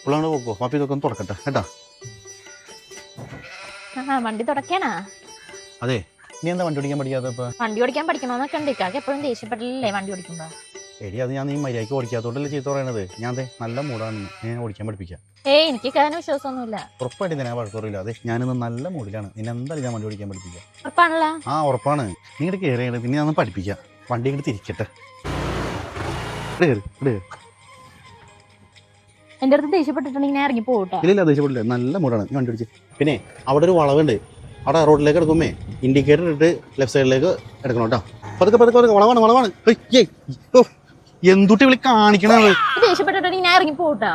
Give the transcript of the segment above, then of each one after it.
പിള്ളേർ പോക്കോ പാപ്പി ഇതൊക്കെ ഒന്ന് തുടക്കട്ടെ കേട്ടാ. വണ്ടി തുടക്കാനാ? അതെ, നീ എന്താ വണ്ടി ഓടിക്കാൻ പഠിക്കാത്ത? ഇപ്പൊ വണ്ടി ഓടിക്കാൻ പഠിക്കണോന്നൊക്കെ ഉണ്ട്. ഇക്കാക്ക് എപ്പോഴും ദേഷ്യപ്പെട്ടില്ലേ വണ്ടി ഓടിക്കുമ്പോ? എടി അത് ഞാൻ നീ മര്യാദയ്ക്ക് ഓടിക്കാത്തോണ്ടല്ലേ ചീത്ത പറയണത്. ഞാൻ അതെ നല്ല മൂടാണെന്ന് ഞാൻ ഓടിക്കാൻ പഠിപ്പിക്കാം. എനിക്ക് അതിന് വിശ്വാസമൊന്നുമില്ല. ഉറപ്പായിട്ട് ഞാൻ വഴക്കുറിയില്ല. അതെ, ഞാനിന്ന് നല്ല മൂഡിലാണ്. നിന്നെ എന്തായാലും ഞാൻ വണ്ടി ഓടിക്കാൻ പഠിപ്പിക്കാം. ഉറപ്പാണല്ലോ? ആ ഉറപ്പാണ്. നീ ഇങ്ങോട്ട് കയറിയാണ് പിന്നെ ഞാൻ പഠിപ്പിക്കാം. വണ്ടി ഇങ്ങോട്ട് തിരിക്കട്ടെ. എന്റെ അടുത്ത് ദേഷ്യപ്പെട്ടിട്ടുണ്ടെങ്കിൽ ഞാൻ ഇറങ്ങി പോകട്ടെ. ഇല്ല ദേഷ്യപ്പെട്ടില്ല, നല്ല മൂടാണ്. ഞാൻ വണ്ടി ഓടിച്ച്. പിന്നെ അവിടെ ഒരു വളവുണ്ട്, അവിടെ റോഡിലേക്ക് എടുക്കുമ്പേ ഇൻഡിക്കേറ്റർ ഇട്ട് ലെഫ്റ്റ് സൈഡിലേക്ക് എടുക്കണം കേട്ടോ. പതുക്കെ പതുക്കെ പതുക്കെ വളവാണ്. എന്തുട്ടി വിളി കാണിക്കണത്? ദേഷ്യപ്പെട്ടിട്ടുണ്ടെങ്കിൽ ഞാൻ ഇറങ്ങി പോകട്ടെ.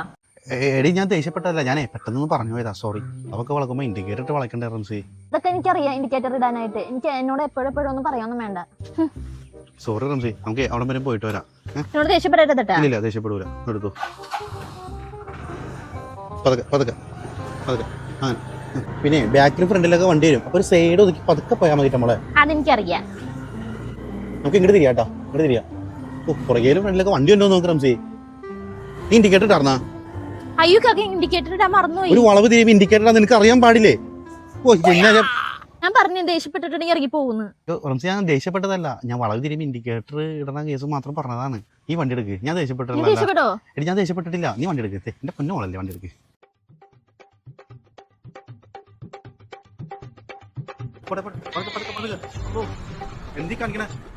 എടി ഞാൻ ദേഷ്യപ്പെട്ടതല്ല, ഞാൻ പെട്ടെന്ന് പറഞ്ഞു പോയതാ. സോറി. അവർക്ക് വളക്കുമ്പോ ഇൻഡിക്കേറ്റർ ഇട്ട് വളക്കണ്ടേ റംസി? ഇതൊക്കെ എനിക്കറിയാം, ഇൻഡിക്കേറ്റർ ഇടാനായിട്ട്. എനിക്ക് എന്നോട് എപ്പോഴും ഒന്നും പറയാനൊന്നും വേണ്ട. സോറി റംസി, നമുക്ക് അവിടെ വരെ പോയിട്ട് വരാം. എന്നോട് ദേഷ്യപ്പെടരുതട്ടാ. ഇല്ല ദേഷ്യപ്പെടൂല. എടുത്തു പതുക്കെ പതുക്കെ പതുക്കെ അങ്ങനെ. പിന്നെ ബാക്കിലും ഫ്രണ്ടിലൊക്കെ വണ്ടി വരും. അപ്പൊ ഒരു സൈഡ് ഒതുക്കി പതുക്കെ പോയാൽ മതി നമ്മളെ. അതെനിക്കറിയാം. നമുക്ക് ഇങ്ങോട്ട് തിരിയാ കേട്ടോ, ഇങ്ങോട്ട് തിരിയാ. പുറകേലും ഫ്രണ്ടിലൊക്കെ വണ്ടി ഉണ്ടോ നോക്ക് റംസി. നീ ഇൻഡിക്കേറ്റർ ഇട്ടാർന്നാ? അയ്യോ കാക്ക, ഇൻഡിക്കേറ്റർ ഇടാൻ മറന്നുപോയി. ഒരു വളവ് തിരിയുമ്പോ ഇൻഡിക്കേറ്റർ ഇടാൻ നിനക്ക് അറിയാൻ പാടില്ലേ? ഞാൻ പറഞ്ഞു ദേഷ്യപ്പെട്ടിട്ടുണ്ടെങ്കിൽ ഇറങ്ങി പോകുന്നു. റംസി, ഞാൻ ദേഷ്യപ്പെട്ടതല്ല. ഞാൻ വളവ് തിരിയുമ്പോ ഇൻഡിക്കേറ്റർ ഇടുന്ന കേസ് മാത്രം പറഞ്ഞതാണ്. ഈ വണ്ടി എടുക്ക്. ഞാൻ ദേഷ്യപ്പെട്ടിട്ടില്ല. എടി ഞാൻ ദേഷ്യപ്പെട്ടിട്ടില്ല. നീ വണ്ടി എടുക്ക്. എന്റെ പൊന്നു മോളല്ലേ, വണ്ടി എടുക്ക്.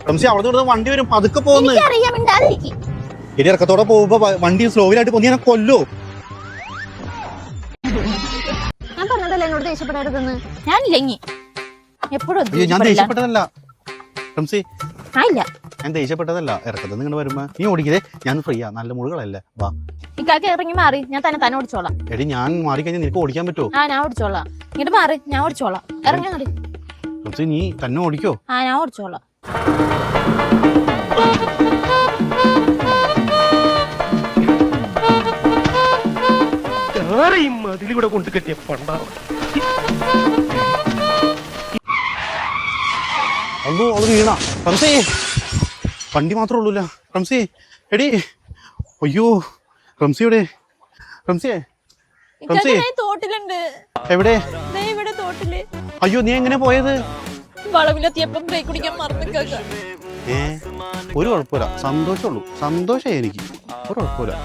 റംസി, അവിടെ വണ്ടി വരും, പതുക്കെ പോകുന്നു. ഇനി ഇറക്കത്തോടെ പോകുമ്പോ വണ്ടി സ്ലോയിലായിട്ട് പോകുന്ന ഞാൻ കൊല്ലോ. ഞാൻ പറഞ്ഞതല്ലേ എന്നോട് ദേഷ്യപ്പെടരുതെന്ന്. ഞാനില്ലെങ്കി എപ്പോഴും ഞാൻ ദേഷ്യപ്പെട്ടതല്ല റംസി, ഞാൻ ദേഷ്യപ്പെട്ടതല്ല. ഇറക്കത്ത് നിങ്ങൾ വരുമ്പോ നീ ഓടിക്കതേ, ഞാൻ ഫ്രീയാ. നല്ല മുഴുകളല്ലേ, വാ. ഇക്കാക്ക് ഇറങ്ങി മാറി, ഞാൻ തന്നെ ഓടിച്ചോളാം. എടി ഞാൻ മാറിക്കഴിഞ്ഞാൽ നിനക്ക് ഓടിക്കാൻ പറ്റുമോ? ഞാൻ ഓടിച്ചോളാം. ഇങ്ങോട്ട് മാറി, ഞാൻ ഓടിച്ചോളാം. ഇറങ്ങി മതി. റംസി, നീ തന്നെ ഓടിക്കോ? ഞാൻ ഓടിച്ചോളാം. അതിലൂടെ കൊണ്ട് കെട്ടിയ പണ്ടാണ്. അല്ലോ അത് വീണ. റംസി, വണ്ടി മാത്രമേ ഉള്ളൂല്ല. റംസി, എടി അയ്യോ റംസിയുടെ റംസിയെ റംസി തോട്ടിലുണ്ട്. എവിടെ? ഇവിടെ തോട്ടില്. അയ്യോ, നീ എങ്ങനെ പോയത്? വളവിലെത്തിയപ്പം ബ്രേക്ക് കുടിക്കാൻ മറന്നു. ഒരു കുഴപ്പമില്ല, സന്തോഷമുള്ളൂ. സന്തോഷമായി എനിക്ക്, ഒരു കുഴപ്പമില്ല.